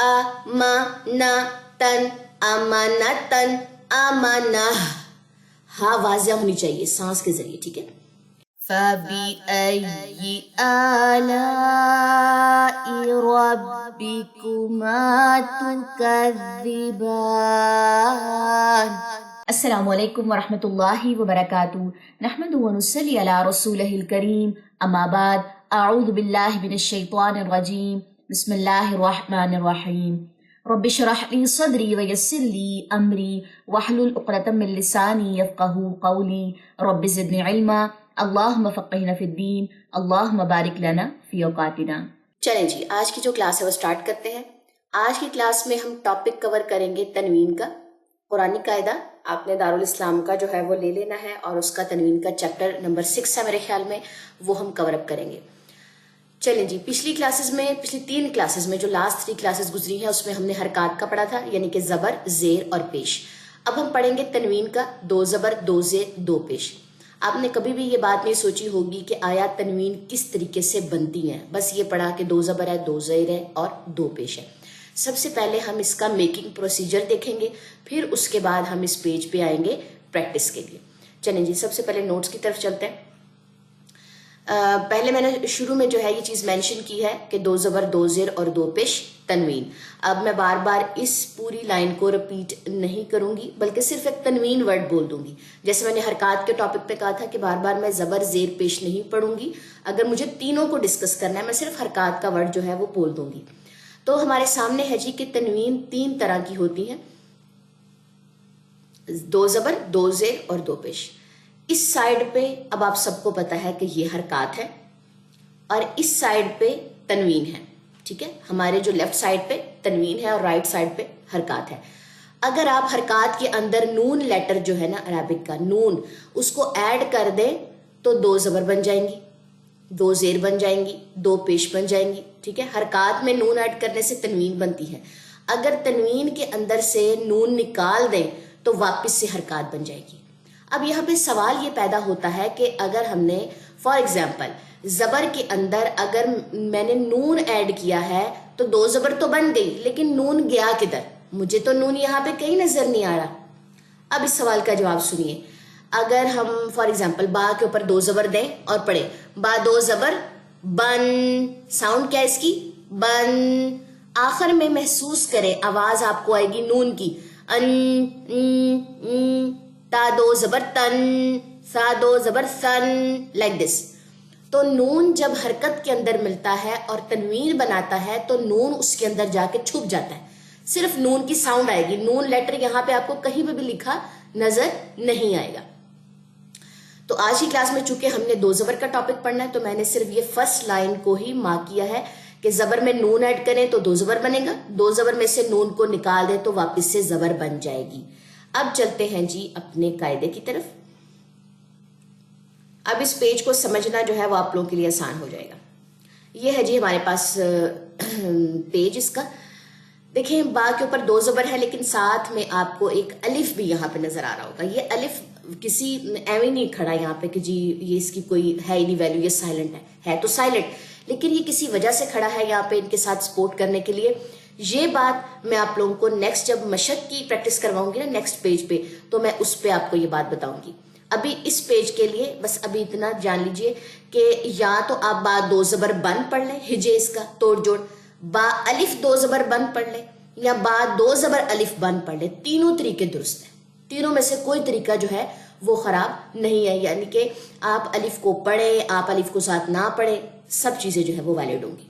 امانتن امانتن امانہ. ہاں واضح ہونی چاہیے سانس کے ذریعے, ٹھیک ہے. فَبِأَيِّ آلَاءِ رَبِّكُمَا تُكَذِّبَانِ. السلام علیکم ورحمۃ اللہ وبرکاتہ. نحمد ونصلی علی رسولہ الکریم. اما بعد اعوذ باللہ من الشیطان الرجیم. بسم اللہ الرحمن الرحیم. رب اشرح لی صدری ویسر لی امری واحلل عقدۃ من لسانی یفقہوا قولی. رب زدنی علما. اللہم فقہنا فی الدین. اللہم بارک لنا فی اوقاتنا. چلیں جی, آج کی جو کلاس ہے وہ سٹارٹ کرتے ہیں. آج کی کلاس میں ہم ٹاپک کور کریں گے تنوین کا. قرآنی قاعدہ آپ نے دارالاسلام کا جو ہے وہ لے لینا ہے, اور اس کا تنوین کا چیپٹر نمبر 6 ہے میرے خیال میں, وہ ہم کور اپ کریں گے. چلیں جی, پچھلی 3 کلاسز میں جو لاسٹ 3 کلاسز گزری ہیں اس میں ہم نے حرکات کا پڑھا تھا, یعنی کہ زبر, زیر اور پیش. اب ہم پڑھیں گے تنوین کا, 2 زبر 2 زیر 2 پیش. آپ نے کبھی بھی یہ بات نہیں سوچی ہوگی کہ آیا تنوین کس طریقے سے بنتی ہیں, بس یہ پڑھا کہ 2 زبر ہے, 2 زیر ہے اور 2 پیش ہے. سب سے پہلے ہم اس کا میکنگ پروسیجر دیکھیں گے, پھر اس کے بعد ہم اس پیج پہ آئیں گے پریکٹس کے لیے. چلیں جی, سب سے پہلے نوٹس کی طرف چلتے ہیں. پہلے میں نے شروع میں جو ہے یہ چیز مینشن کی ہے کہ 2 زبر 2 زیر اور 2 پیش تنوین. اب میں بار بار اس پوری لائن کو رپیٹ نہیں کروں گی, بلکہ صرف ایک تنوین ورڈ بول دوں گی. جیسے میں نے حرکات کے ٹاپک پہ کہا تھا کہ بار بار میں زبر زیر پیش نہیں پڑھوں گی. اگر مجھے تینوں کو ڈسکس کرنا ہے, میں صرف حرکات کا ورڈ جو ہے وہ بول دوں گی. تو ہمارے سامنے ہے جی کہ تنوین 3 طرح کی ہوتی ہیں, 2 زبر 2 زیر اور 2 پیش. اس سائڈ پہ اب آپ سب کو پتا ہے کہ یہ حرکات ہے, اور اس سائڈ پہ تنوین ہے, ٹھیک ہے. ہمارے جو لیفٹ سائڈ پہ تنوین ہے اور رائٹ سائڈ پہ حرکات ہے. اگر آپ حرکات کے اندر نون لیٹر جو ہے نا عربک کا نون, اس کو ایڈ کر دیں تو 2 زبر بن جائیں گی, 2 زیر بن جائیں گی, 2 پیش بن جائیں گی, ٹھیک ہے. حرکات میں نون ایڈ کرنے سے تنوین بنتی ہے. اگر تنوین کے اندر سے نون نکال دیں تو واپس سے حرکات بن جائے گی. اب یہاں پہ سوال یہ پیدا ہوتا ہے کہ اگر ہم نے فار ایگزامپل زبر کے اندر اگر میں نے نون ایڈ کیا ہے تو 2 زبر تو بن گئی, لیکن نون گیا کدھر؟ مجھے تو نون یہاں پہ کہیں نظر نہیں آ رہا. اب اس سوال کا جواب سنیے. اگر ہم فار ایگزامپل با کے اوپر 2 زبر دیں اور پڑھیں با 2 زبر بن, ساؤنڈ کیا اس کی؟ بن. آخر میں محسوس کریں آواز آپ کو آئے گی نون کی, ان, تا 2 زبر تن, سا 2 زبر سن, لائک دس. تو نون جب حرکت کے اندر ملتا ہے اور تنوین بناتا ہے تو نون اس کے اندر جا کے چھپ جاتا ہے, صرف نون کی ساؤنڈ آئے گی. نون لیٹر یہاں پہ آپ کو کہیں پہ بھی لکھا نظر نہیں آئے گا. تو آج کی کلاس میں چونکہ ہم نے 2 زبر کا ٹاپک پڑھنا ہے, تو میں نے صرف یہ فرسٹ لائن کو ہی مارک کیا ہے کہ زبر میں نون ایڈ کریں تو 2 زبر بنے گا, 2 زبر میں سے نون کو نکال دیں تو واپس سے زبر بن جائے گی. اب چلتے ہیں جی اپنے قاعدے کی طرف. اب اس پیج کو سمجھنا جو ہے وہ آپ لوگوں کے لیے آسان ہو جائے گا. یہ ہے جی ہمارے پاس پیج. اس کا دیکھیں با کے اوپر 2 زبر ہے, لیکن ساتھ میں آپ کو ایک الف بھی یہاں پہ نظر آ رہا ہوگا. یہ الف کسی ایویں نہیں کھڑا یہاں پہ کہ جی یہ اس کی کوئی ہے ہی نہیں ویلیو, یہ سائلنٹ ہے تو سائلنٹ, لیکن یہ کسی وجہ سے کھڑا ہے یہاں پہ ان کے ساتھ سپورٹ کرنے کے لیے. یہ بات میں آپ لوگوں کو نیکسٹ جب مشق کی پریکٹس کرواؤں گی نا نیکسٹ پیج پہ, تو میں اس پہ آپ کو یہ بات بتاؤں گی. ابھی اس پیج کے لیے بس ابھی اتنا جان لیجئے کہ یا تو آپ با 2 زبر بند پڑھ لیں, ہجے اس کا توڑ جوڑ, با الف 2 زبر بند پڑھ لیں, یا با 2 زبر الف بند پڑھ لیں. تینوں طریقے درست ہیں, تینوں میں سے کوئی طریقہ جو ہے وہ خراب نہیں ہے. یعنی کہ آپ الف کو پڑھیں, آپ الف کو ساتھ نہ پڑھیں, سب چیزیں جو ہے وہ ویلڈ ہوں گی.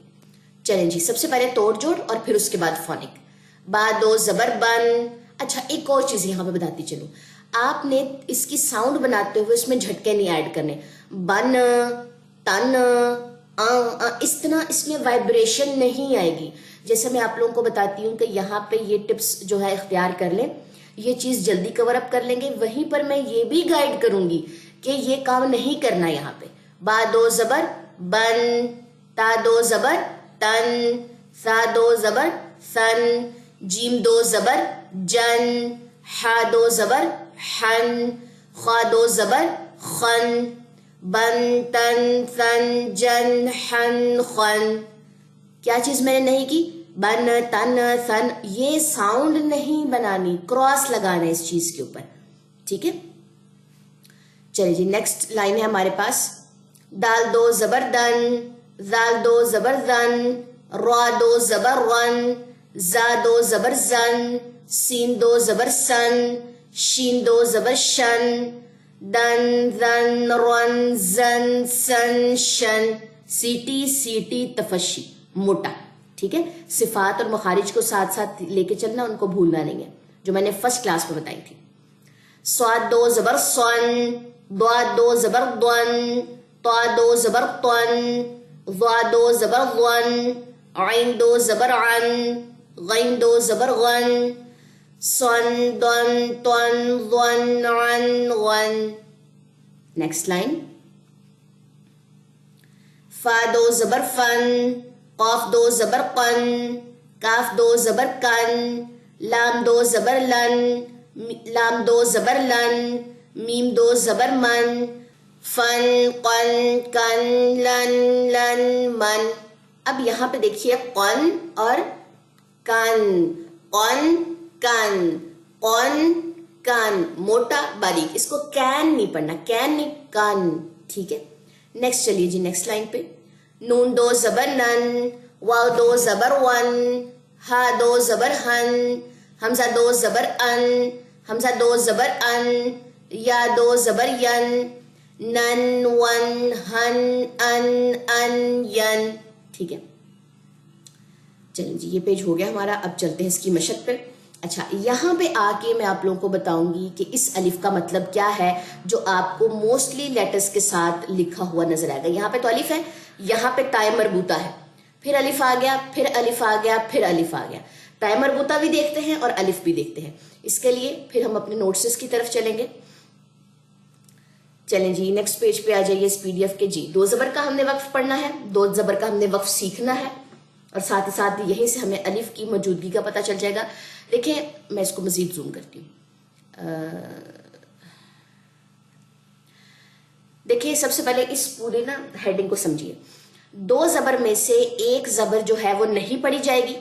چلیں جی, سب سے پہلے توڑ جوڑ اور پھر اس کے بعد فونک. با 2 زبر بن. اچھا ایک اور چیز یہاں پہ بتاتی چلوں, آپ نے اس کی ساؤنڈ بناتے ہوئے اس میں جھٹکے نہیں ایڈ کرنے. بن, تن, اس طرح اس میں وائبریشن نہیں آئے گی. جیسے میں آپ لوگوں کو بتاتی ہوں کہ یہاں پہ یہ ٹپس جو ہے اختیار کر لیں, یہ چیز جلدی کور اپ کر لیں گے. وہیں پر میں یہ بھی گائیڈ کروں گی کہ یہ کام نہیں کرنا. یہاں پہ با 2 زبر بن, تا 2 زبر تن, سا 2 زبر سن, جیم 2 زبر جن, ہا 2 زبر حن, خا 2 زبر خن, بن تن سن جن حن خن. کیا چیز میں نے نہیں کی؟ بن تن ثن، یہ ساؤنڈ نہیں بنانی، کراس لگانا ہے اس چیز کے اوپر. ٹھیک ہے. چلیے جی نیکسٹ لائن ہے ہمارے پاس. دال دو زبر دن، زال دو زبر زن، را دو زبر رن، زا دو زبر زن، سین دو زبر سن، شین دو زبر شن، دن زن رن زن سن شن. سیٹی سیٹی تفشی، موٹا. ٹھیک ہے. صفات اور مخارج کو ساتھ ساتھ لے کے چلنا، ان کو بھولنا نہیں ہے، جو میں نے فرسٹ کلاس میں بتائی تھی. صاد دو زبر صن، ضاد دو زبر ضن، طا دو زبر طن، ضا دو زبر ضن، عین دو زبر عن، غین دو زبر غن، صن دن طن ظن عن غن. Next line. فا دو زبر فن، قاف دو زبر قن، کاف دو زبر کن، لام دو زبر لن، لام دو زبر لن، میم دو زبر من، فن قن کن لن لن من. اب یہاں پہ دیکھیے قن اور کن، قن کن، قن کن، موٹا باریک، اس کو کین نہیں پڑھنا، کین نہیں، کن. ٹھیک ہے. نیکسٹ چلیے جی نیکسٹ لائن پہ. نون دو زبر نن، واو دو زبر ون، ہا دو زبر ہن، حمزہ دو زبر ان، حمزہ دو زبر ان، یا دو زبر ین، نن ون ہن ان ان ین. ٹھیک ہے. چلیں جی یہ پیج ہو گیا ہمارا. اب چلتے ہیں اس کی مشق پہ. اچھا یہاں پہ آ کے میں آپ لوگوں کو بتاؤں گی کہ اس الف کا مطلب کیا ہے، جو آپ کو موسٹلی لیٹرز کے ساتھ لکھا ہوا نظر آئے گا. یہاں پہ تو الف ہے، یہاں پہ تائے مربوطہ ہے، پھر الف آ گیا، پھر الف آ گیا، پھر الف آ گیا. تائے مربوطہ بھی دیکھتے ہیں اور الف بھی دیکھتے ہیں. اس کے لیے پھر ہم اپنے نوٹس کی طرف چلیں گے. چلیں جی نیکسٹ پیج پہ آ جائیے اس پی ڈی ایف کے. جی دو زبر کا ہم نے وقف پڑھنا ہے، دو زبر کا ہم نے وقف سیکھنا ہے، اور ساتھ ہی ساتھ یہیں سے ہمیں الف کی موجودگی کا پتہ چل جائے گا. دیکھیں میں اس کو مزید زوم کرتی ہوں. دیکھیں سب سے پہلے اس پورے نا ہیڈنگ کو سمجھیے. دو زبر میں سے ایک زبر جو ہے وہ نہیں پڑھی جائے گی.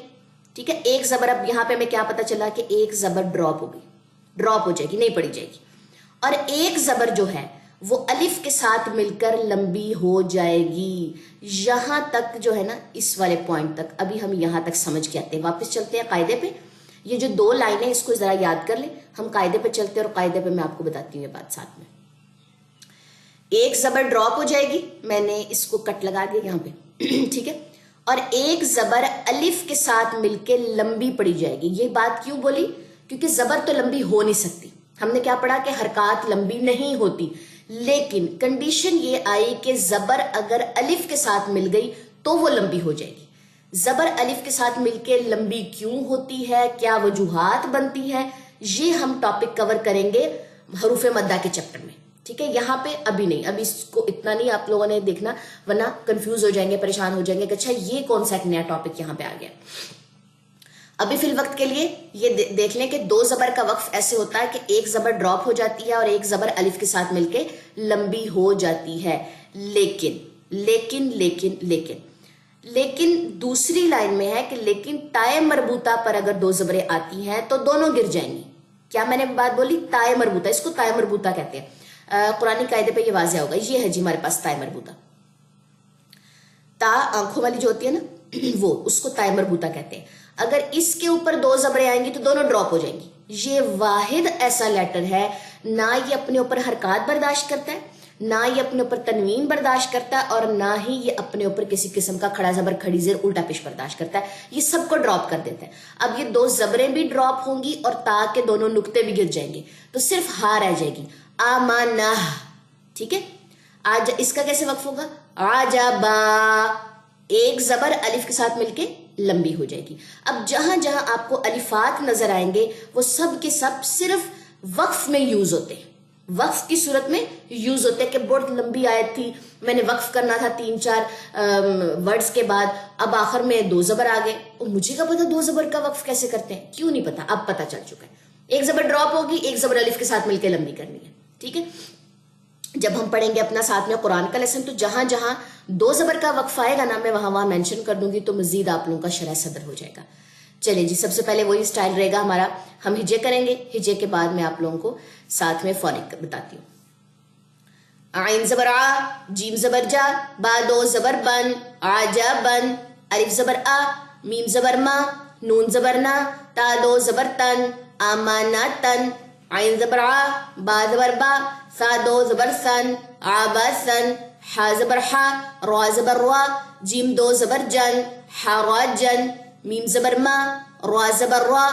ٹھیک ہے. ایک زبر، اب یہاں پہ ہمیں کیا پتا چلا کہ ایک زبر ڈراپ ہوگی، ڈراپ ہو جائے گی، نہیں پڑھی جائے گی. اور ایک زبر جو ہے وہ الف کے ساتھ مل کر لمبی ہو جائے گی. یہاں تک جو ہے نا اس والے پوائنٹ تک ابھی ہم یہاں تک سمجھ کے آتے ہیں. واپس چلتے ہیں قاعدے پہ. یہ جو دو لائنیں اس کو ذرا یاد کر لیں. ہم قاعدے پہ چلتے ہیں اور قاعدے پہ میں آپ کو بتاتی ہوں یہ بات ساتھ میں. ایک زبر ڈراپ ہو جائے گی، میں نے اس کو کٹ لگا دیا یہاں پہ. ٹھیک ہے. اور ایک زبر الف کے ساتھ مل کے لمبی پڑی جائے گی. یہ بات کیوں بولی؟ کیونکہ زبر تو لمبی ہو نہیں سکتی. ہم نے کیا پڑھا کہ حرکات لمبی نہیں ہوتی، لیکن کنڈیشن یہ آئی کہ زبر اگر الف کے ساتھ مل گئی تو وہ لمبی ہو جائے گی. زبر الف کے ساتھ مل کے لمبی کیوں ہوتی ہے، کیا وجوہات بنتی ہے، یہ ہم ٹاپک کور کریں گے حروف مدہ کے چیپٹر میں. ٹھیک ہے. یہاں پہ ابھی نہیں، ابھی اس کو اتنا نہیں آپ لوگوں نے دیکھنا، ورنہ کنفیوز ہو جائیں گے، پریشان ہو جائیں گے کہ اچھا یہ کون سا ایک نیا ٹاپک یہاں پہ آ گیا. ابھی فی الوقت کے لیے یہ دیکھ لیں کہ دو زبر کا وقف ایسے ہوتا ہے کہ ایک زبر ڈراپ ہو جاتی ہے اور ایک زبر الف کے ساتھ مل کے لمبی ہو جاتی ہے. لیکن لیکن لیکن لیکن لیکن دوسری لائن میں ہے کہ لیکن تائے مربوطہ پر اگر دو زبریں آتی ہیں تو دونوں گر جائیں گی. کیا میں نے بات بولی؟ تائے مربوطہ، اس کو تائے مربوطہ کہتے ہیں. قرآنی قاعدے پہ یہ واضح ہوگا. یہ ہے جی ہمارے پاس تائے مربوطہ. تا آنکھوں والی جو ہوتی ہے نا وہ، اس کو تائے مربوطہ کہتے ہیں. اگر اس کے اوپر دو زبریں آئیں گی تو دونوں ڈراپ ہو جائیں گی. یہ واحد ایسا لیٹر ہے نہ یہ اپنے اوپر حرکات برداشت کرتا ہے، نہ یہ اپنے اوپر تنوین برداشت کرتا ہے، اور نہ ہی یہ اپنے اوپر کسی قسم کا کھڑا زبر کھڑی زیر الٹا پیش برداشت کرتا ہے. یہ سب کو ڈراپ کر دیتا ہے. اب یہ دو زبریں بھی ڈراپ ہوں گی اور تا کے دونوں نقطے بھی گر جائیں گے، تو صرف ہا رہ جائے گی. آمانہ. ٹھیک ہے. آج اس کا کیسے وقف ہوگا؟ عجبا. ایک زبر الف کے ساتھ مل کے لمبی ہو جائے گی. اب جہاں جہاں آپ کو الفات نظر آئیں گے وہ سب کے سب صرف وقف میں یوز ہوتے ہیں، وقف کی صورت میں یوز ہوتے ہیں. کہ بہت لمبی آیت تھی، میں نے وقف کرنا تھا 3-4 ورڈز کے بعد، اب آخر میں دو زبر آ گئے. مجھے کیا پتا دو زبر کا وقف کیسے کرتے ہیں؟ کیوں نہیں پتا؟ اب پتا چل چکا ہے. ایک زبر ڈراپ ہوگی، ایک زبر الف کے ساتھ مل کے لمبی کرنی ہے. ٹھیک ہے. جب ہم پڑھیں گے اپنا ساتھ میں قرآن کا لیسن تو جہاں جہاں 2 زبر کا وقف آئے گا نا، میں وہاں مینشن کر دوں گی تو مزید آپ لوگوں کا شرح صدر ہو جائے گا. چلیں جی، سب سے پہلے وہی سٹائل رہے گا ہمارا، ہم ہجے کریں گے، ہجے کے بعد میں آپ لوگوں کو ساتھ میں فونک بتاتی ہوں. عین زبر آ، جیم زبر جا، با 2 زبر بن، آجا بن، الف زبر آ، میم زبر ما، نون زبر نا، تا 2 زبر تن، آمانا تن. عین زبر آ، با زبر با، سا 2 زبر سن، آبا سن. حا زبر حا، را زبر را، جیم 2 زبر جن، حارا جن. میم زبر ما، را زبر را،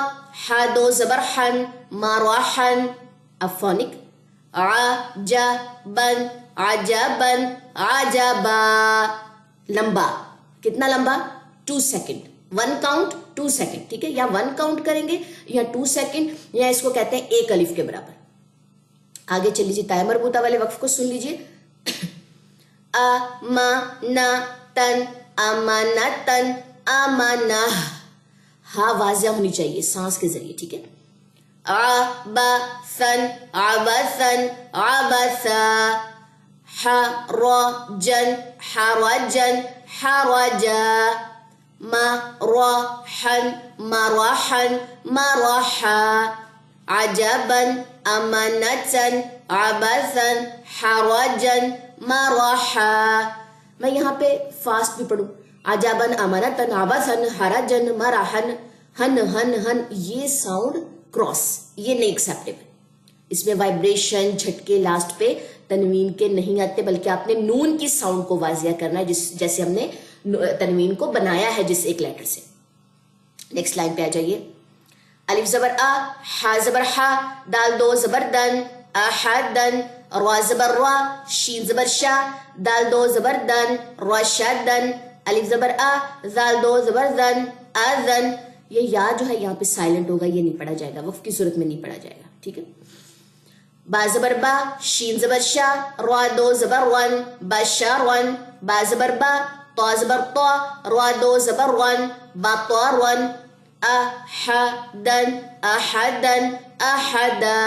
حا 2 زبر حن، ماراحن. اب فونک عجبن، عجبن، عجبا. لمبا، کتنا لمبا؟ 2 سیکنڈ، 1 کاؤنٹ 2 سیکنڈ، ٹھیک ہے. یا 1 کاؤنٹ کریں گے یا 2 سیکنڈ، یا اس کو کہتے ہیں 1 الف کے برابر. آگے چل لیجیے، تائے مربوطہ والے وقف کو سن لیجیے. امانا تن، امانا تن، امانا. ہاں واضح ہونی چاہیے سانس کے ذریعے، ٹھیک ہے. عبثن، عبثن، عبثا. حرجن، حرجن، حرجا. مراحن، مراحن، مراحا. عجبا، امانتن، عبثن، حرجن، مراحا. میں یہاں پہ فاسٹ بھی پڑھوں. عجباً، امانتن، عبثن، حرجن، مراحن. ہن ہن ہن، یہ ساؤنڈ کراس، یہ نہیں ایکسیپٹیبل. اس میں وائبریشن، جھٹکے لاسٹ پہ تنوین کے نہیں آتے، بلکہ آپ نے نون کی ساؤنڈ کو واضح کرنا ہے، جیسے ہم نے تنوین کو بنایا ہے جس ایک لیٹر سے. نیکسٹ لائن پہ آ جائیے. الف زبر آ، حا زبر حا، دال 2 زبر دن، احدن. را زبر را، شین زبر شا، دال 2 زبر دن، رشدن. الف زبر آ، زال 2 زبر زن، اذن. یہ یا جو ہے یہاں پہ سائلنٹ ہوگا، یہ نہیں پڑھا جائے گا، وقف کی صورت میں نہیں پڑھا جائے گا، ٹھیک ہے. با زبر با، شین زبر شا، را 2 زبر ون، بشرن. با زبر با، طا زبر طا، را 2 زبر ون، بطرن. احدن، احدن، احدا.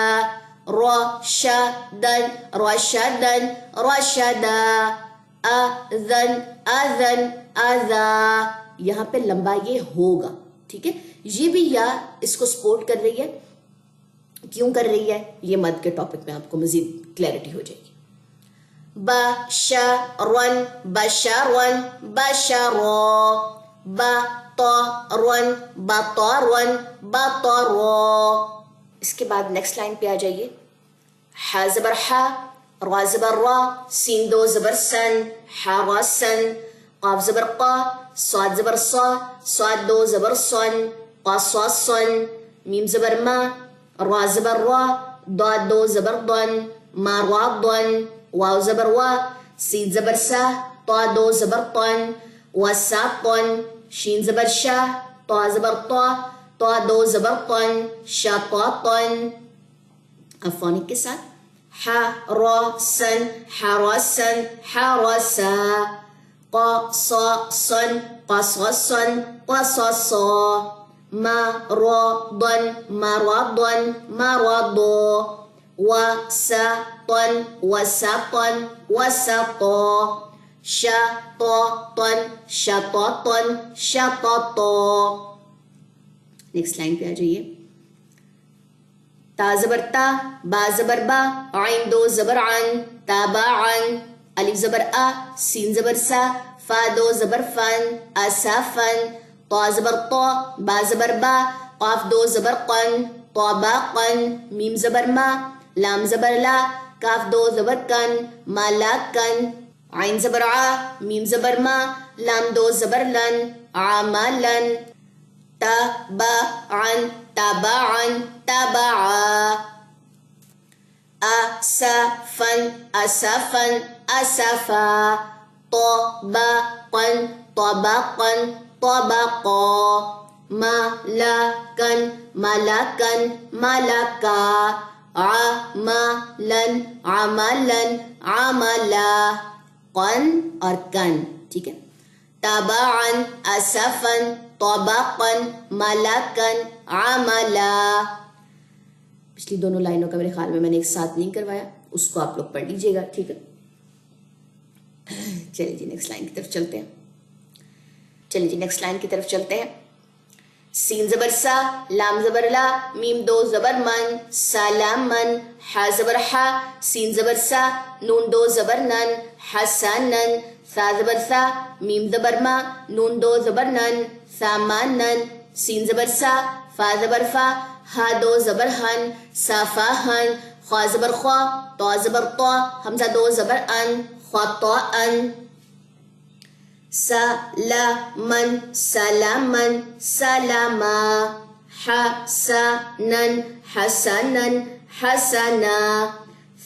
رشدن، رشدن، رشدا. اذن، اذن، اذا. یہاں پہ لمبا یہ ہوگا، ٹھیک ہے. یہ بھی یا اس کو سپورٹ کر رہی ہے. کیوں کر رہی ہے یہ مد کے ٹاپک میں آپ کو مزید کلیئرٹی ہو جائے گی. بشرن، بشرن، بشرا. بطرن، بطرن، بطرا. اس کے بعد نیکسٹ لائن پہ آ جائیے. حا زبر حا، را زبر را، سین 2 زبر سن، حرسن. قاف زبر قا، صاد زبر صا، صاد 2 زبر صن، قصصن. میم زبر ما، را زبر را، ضاد 2 زبر ضن، مرضن. واو زبر وا، سین زبر سا، طا 2 زبر طن، وسطن. شین زبر شا، طا زبر طا، طا 2 زبر طن، شططن. اب فونک کے ساتھ. حرسن، حرسن، حرسا. قصصن، قصصن، قصصا. مرضن، مرضن، مرضا. وسطن، وسطن، وسطا. شططن، شططن، شططا. نیکسٹ لائن پہ آ جائیے. تا زبر تا، با زبر با، عین 2 زبر عن، تابعن. الف زبر آ، سین زبر سا، فا 2 زبر فن، اسفن. طا زبر طا، با زبر با، قاف 2 زبر قن، طبقن. میم زبر ما، لام زبر لا، کاف 2 زبر کن، ملکن. عین زبر آ، میم زبر ما، لام 2 زبر لن، عملن. تبعن، تبعن، تبعا. اسفن، اسفن، اسفا. طبقن، طبقن، طبقا. ملکن، ملکن، ملکا. عملن، عملن، عملا. قن اور کن، ٹھیک ہے. تبعن، اسفن، طبقن، ملکن، عملا. پچھلی دونوں لائنوں کا میرے خیال میں نے ایک ساتھ نہیں کروایا، اس کو آپ لوگ پڑھ لیجیے گا، ٹھیک ہے. چلیے جی نیکسٹ لائن کی طرف چلتے ہیں. چلیے جی نیکسٹ لائن کی طرف چلتے ہیں. سین زبر سا، لام زبر لا، میم دو زبر من، سلامن. ح زبر ح، سین زبر سا، نون دو زبر نن، حسنن. ثا زبر ثا، میم زبر ما، نون دو زبر نن، ثامانن. سین زبر سا، فا زبر فا، ہا دو زبر ہن، صافاہن. خوا زبر خوا، طا زبر طا، حمزہ دو زبر ان، خطاءن. سلامن، سلامن، سلاما. حسنن، حسنن، حسنا.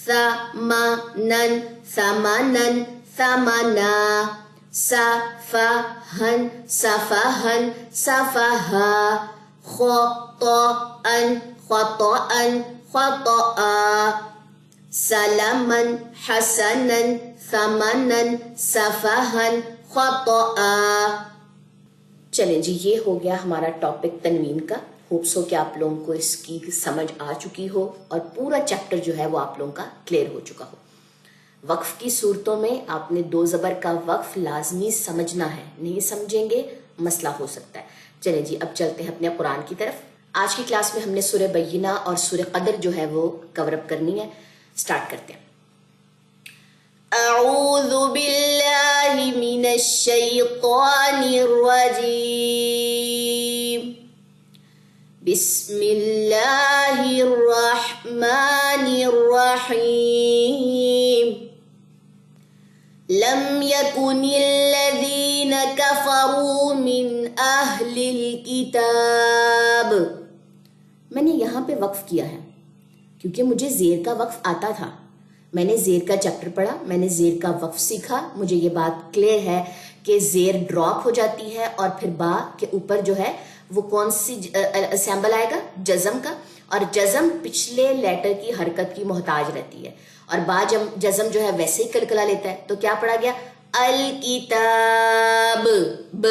ثمانن، ثمانن، ثمنا. صفاہن، صفاہن، صفاہا. خطاءن، خطاءن، خطاء. سلامن، حسنن، ثمنن، صفاہن، خطاء. چلیں جی یہ ہو گیا ہمارا ٹاپک تنوین کا. ہوپ سو کہ آپ لوگوں کو اس کی سمجھ آ چکی ہو اور پورا چیپٹر جو ہے وہ آپ لوگوں کا کلیئر ہو چکا ہو. وقف کی صورتوں میں آپ نے دو زبر کا وقف لازمی سمجھنا ہے، نہیں سمجھیں گے مسئلہ ہو سکتا ہے. چلیں جی اب چلتے ہیں اپنے قرآن کی طرف. آج کی کلاس میں ہم نے سورہ بینہ اور سورہ قدر جو ہے وہ کور اپ کرنی ہے. سٹارٹ کرتے ہیں. اعوذ باللہ من الشیطان الرجیم. بسم اللہ الرحمن الرحیم. لم يكن الذين كفروا من اہل الكتاب. میں نے یہاں پہ وقف کیا ہے کیونکہ مجھے زیر کا وقف آتا تھا. میں نے زیر کا چیپٹر پڑھا، میں نے زیر کا وقف سیکھا. مجھے یہ بات کلیئر ہے کہ زیر ڈراپ ہو جاتی ہے اور پھر با کے اوپر جو ہے وہ کون سی سیمبل آئے گا؟ جزم کا. اور جزم پچھلے لیٹر کی حرکت کی محتاج رہتی ہے اور با جزم جو ہے ویسے ہی کلکلا لیتا ہے. تو کیا پڑھا گیا؟ الکتاب. ب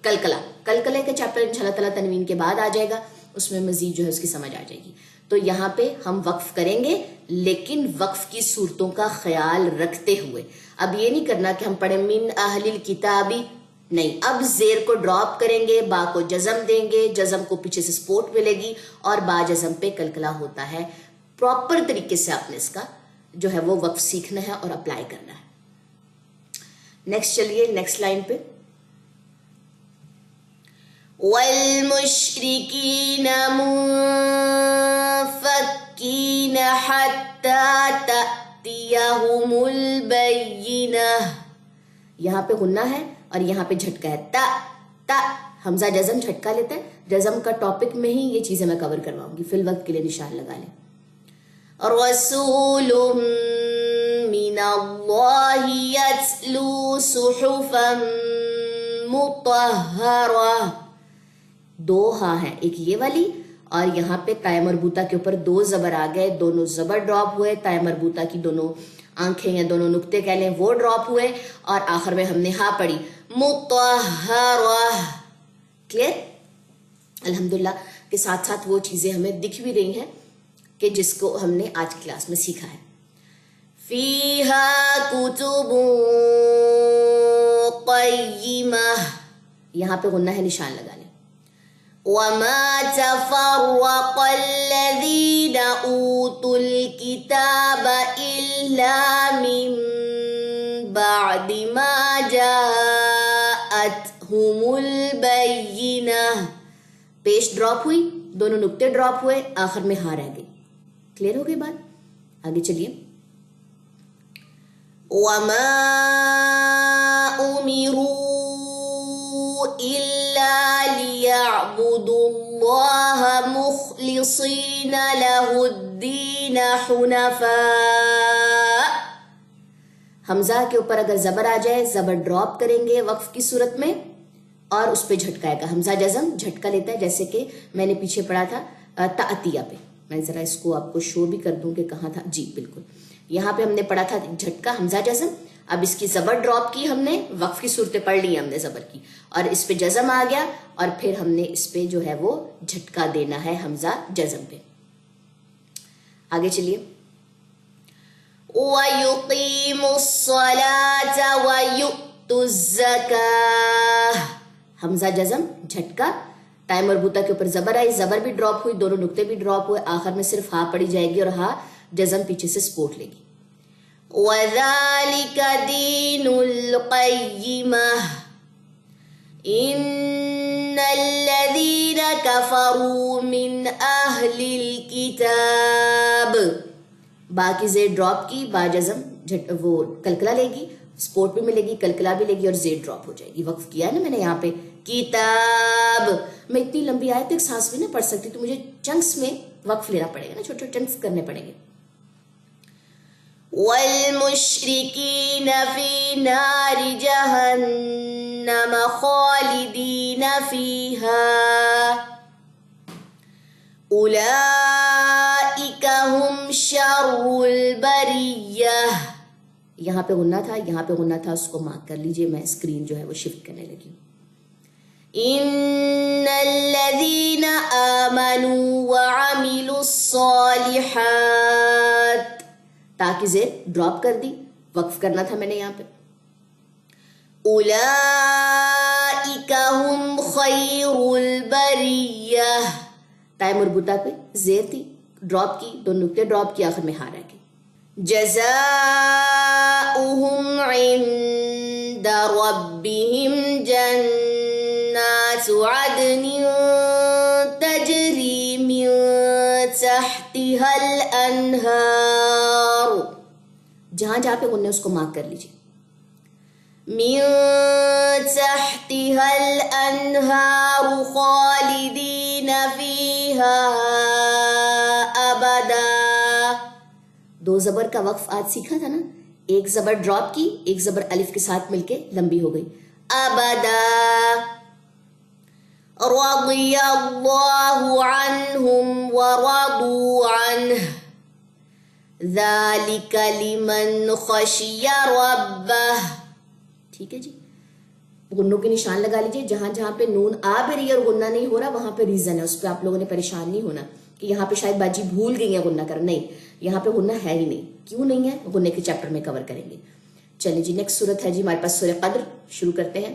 کلکلا. کلکلے کا چیپٹر انشاءاللہ تعالیٰ تنوین کے بعد آ جائے گا، اس میں مزید جو ہے اس کی سمجھ آ جائے گی. تو یہاں پہ ہم وقف کریں گے لیکن وقف کی صورتوں کا خیال رکھتے ہوئے. اب یہ نہیں کرنا کہ ہم پڑھیں من اہل الکتابی، نہیں. اب زیر کو ڈراپ کریں گے، با کو جزم دیں گے، جزم کو پیچھے سے سپورٹ ملے گی اور با جزم پہ کلکلا ہوتا ہے. پراپر طریقے سے آپ نے اس کا جو ہے وہ وقف سیکھنا ہے اور اپلائی کرنا ہے. نیکسٹ چلیے نیکسٹ لائن پہ. وَالْمُشْرِكِينَ مُنفَكِّينَ حَتَّى تَأْتِيَهُمُ الْبَيِّنَةُ. یہاں پہ غنہ ہے اور یہاں پہ جھٹکا ہے. تا تا حمزہ جزم جھٹکا لیتا ہے. جزم کا ٹاپک میں ہی یہ چیزیں میں کور کرواؤں گی. فی الوقت کے لیے نشان لگا لیں. رسول من اللہ یتلو صحفا مطہرہ. دو ہاں ہیں، ایک یہ والی اور یہاں پہ تائے مربوطہ کے اوپر دو زبر آ گئے، دونوں زبر ڈراپ ہوئے. تائے مربوطہ کی دونوں آنکھیں یا دونوں نقطے کہہ لیں وہ ڈراپ ہوئے اور آخر میں ہم نے ہاں پڑھی مطہرہ. کلیئر؟ الحمدللہ کے ساتھ ساتھ وہ چیزیں ہمیں دکھ بھی رہی ہیں کہ جس کو ہم نے آج کلاس میں سیکھا ہے. فیہا کتب قیمہ. یہاں پہ غنہ ہے، نشان لگا لیں. وَمَا تَفَرَّقَ الَّذِينَ أُوتُوا الْكِتَابَ إِلَّا مِن بَعْدِ مَا جَاءَتْهُمُ الْبَيِّنَةُ. پیش ڈراپ ہوئی، دونوں نقطے ڈراپ ہوئے، آخر میں ہاں رہ گئی. کلیئر ہو گئی بات؟ آگے چلیے. وَمَا أُمِرُوا إِلَّا لِيَعْبُدُوا اللَّهَ مُخْلِصِينَ لَهُ الدِّينَ حُنَفَاءَ. حمزہ کے اوپر اگر زبر آ جائے زبر ڈراپ کریں گے وقف کی صورت میں اور اس پہ جھٹکائے گا. حمزہ جزم جھٹکا لیتا ہے جیسے کہ میں نے پیچھے پڑھا تھا تعتیہ پہ. میں ذرا اس کو آپ کو شو بھی کر دوں کہ کہاں تھا. جی بالکل یہاں پہ ہم نے پڑھا تھا جھٹکا حمزہ جزم. اب اس کی زبر ڈراپ کی ہم نے، وقف کی صورتیں پڑھ لی ہم نے زبر کی اور اس پہ جزم آ گیا اور پھر ہم نے اس پہ جو ہے وہ جھٹکا دینا ہے حمزہ جزم پہ. آگے چلیے. وَيُقِيمُوا الصَّلَاةَ وَيُؤْتُوا الزَّكَاةَ. حمزہ جزم جھٹکا، تائے مربوطہ کے اوپر زبر آئی، زبر بھی ڈراپ ہوئی، دونوں نقطے بھی ڈراپ ہوئے، آخر میں صرف ہا پڑی جائے گی اور ہا جزم پیچھے سے سپورٹ لے گی. وَذَلِكَ دِينُ الْقَيِّمَةِ إِنَّ الَّذِينَ كَفَرُوا مِنْ أَهْلِ الْكِتَابِ. با کی زیر ڈراپ کی، با جزم وہ کلکلا لے گی، سپورٹ بھی ملے گی، کلکلا بھی لے گی اور زیر ڈراپ ہو جائے گی. وقف کیا ہے نا میں نے یہاں پہ کتاب. میں اتنی لمبی آیت ایک سانس میں نہ پڑھ سکتی، تو مجھے چنکس میں وقف لینا پڑے گا نا، چھوٹے چھوٹے چنکس کرنے پڑیں گے. وَالْمُشْرِكِينَ فِي نَارِ جَهَنَّمَ خَالِدِينَ فِيهَا أُولَئِكَ هُمْ شَرُّ الْبَرِيَّةِ. یہاں پہ غنہ تھا، یہاں پہ غنہ تھا، اس کو مارک کر لیجئے. میں اسکرین جو ہے وہ شفٹ کرنے لگی ہوں. إِنَّ الَّذِينَ آمَنُوا وَعَمِلُوا الصَّالِحَاتِ. تاکہ زیر ڈراپ کر دی، وقف کرنا تھا میں نے یہاں پہ. أُولَئِكَ هُمْ خَيْرُ الْبَرِيَّةِ. تائے مربوطہ پہ زیر تھی، ڈراپ کی، دو نقطے ڈراپ کی، آخر میں ہا رہ گئی. جزاؤہم عند ربہم جنات عدن تجری من تحتها الانہار. جہاں جہاں پہ غنّے اس کو مارک کر لیجیے. من تحتها الانہار خالدین فیہا ابدا. دو زبر کا وقف آج سیکھا تھا نا، ایک زبر ڈراپ کی، ایک زبر الف کے ساتھ مل کے لمبی ہو گئی. ابدا. رضی اللہ عنہم ورضوا عنہ ذالک لمن خشی ربہ. ٹھیک ہے جی، غنوں کے نشان لگا لیجئے. جہاں جہاں پہ نون آ بھی رہی ہے اور غنہ نہیں ہو رہا، وہاں پہ ریزن ہے، اس پہ آپ لوگوں نے پریشان نہیں ہونا کہ یہاں پہ شاید باجی بھول گئی ہیں غنہ کرنا. نہیں، یہاں پہ غنہ ہے ہی نہیں. کیوں نہیں ہے؟ غنے کے چیپٹر میں کور کریں گے. چلیں جی، نیکسٹ سورت ہے جی ہمارے پاس سورہ قدر. شروع کرتے ہیں.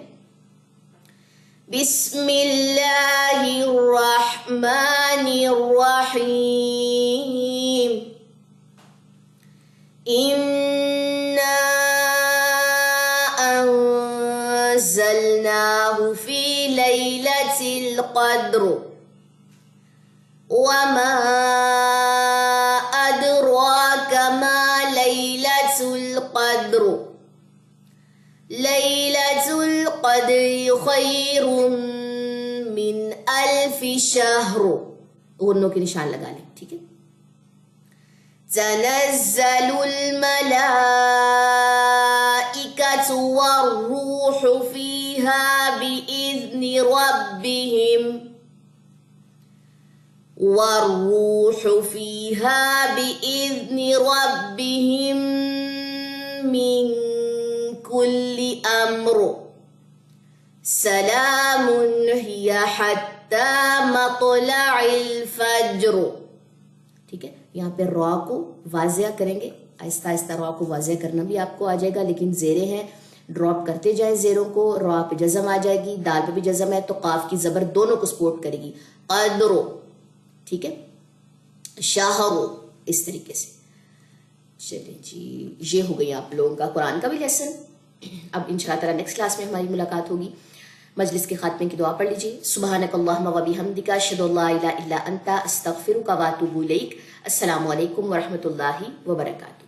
بسم اللہ الرحمن الرحیم. اِنَّا أنزلناه في ليلة القدر وما أدراك ما ليلة القدر ليلة القدر خير من 1000 شهر. غنوں کے نشان لگا لیں. ٹھیک ہے. تنزل الملائكة والروح فيها بإذن ربهم من كل أمر سلام هي حتى مطلع الفجر. ٹھیک ہے. یہاں پہ را کو واضح کریں گے، آہستہ آہستہ را کو واضح کرنا بھی آپ کو آ جائے گا، لیکن زیریں ہیں، ڈراپ کرتے جائیں زیروں کو. را پہ جزم آ جائے گی، دال پہ بھی جزم ہے، تو قاف کی زبر دونوں کو سپورٹ کرے گی. قدرو. ٹھیک ہے. شاہرو. اس طریقے سے. چلیں جی، یہ ہو گئی آپ لوگوں کا قرآن کا بھی لیسن. اب انشاءاللہ تعالیٰ نیکسٹ کلاس میں ہماری ملاقات ہوگی. مجلس کے خاتمے کی دعا پڑھ لیجیے. سبحانک اللہم و بحمدک اشہد ان لا الہ الا انت استغفرک و اتوب الیک. السلام علیکم ورحمۃ اللہ وبرکاتہ.